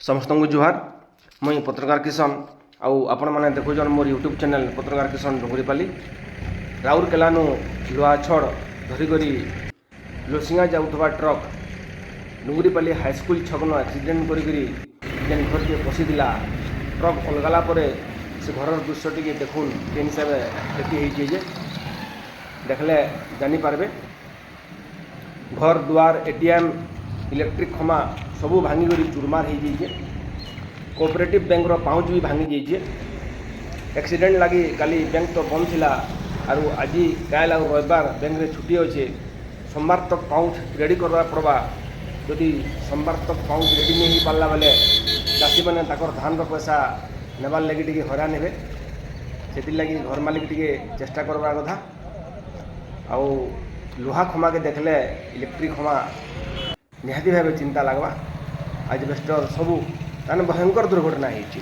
समस्त को जुहार मुई पत्रकार किशन आपण मैंने देखुन मोर यूट्यूब चैनल पत्रकार किशन डुंगरीपाली राउरकेलानु लुहा छड़ धरिकी लोसिंगा जाऊा ट्रक डुंगरीपाली हाईस्कल छकन एक्सीडेंट करी घर के पशिला ट्रक अलगला से घर दृश्य टी देखुन केन हिसाब क्षति देखले जानीपारे घर दुआर एटीएम इलेक्ट्रिक खमा सबू भांगी चुरमार हो जाइए। कोऑपरेटिव बैंक पाउच भी भांगी जाइए। एक्सीडेंट लगी काली बैंक तो बंद थिला आरु आज क्या लग रविवार बैंक रे छुट्टी अच्छे सोमवार तक पाउच रेडी करवा पड़वा। जदि सोमवार तक पाउच रेडी नहीं हो पारा बेले चाषी मैंने धान पैसा नेबार लगी टी हरान हे से लगी घर मालिक टी चेष्टा करवा कथा। आउ लुहा खमा के देखले इलेक्ट्रिक खमा निहाती भाव चिंता लगवा। आज बेस्ट सबू भयंकर दुर्घटना होती।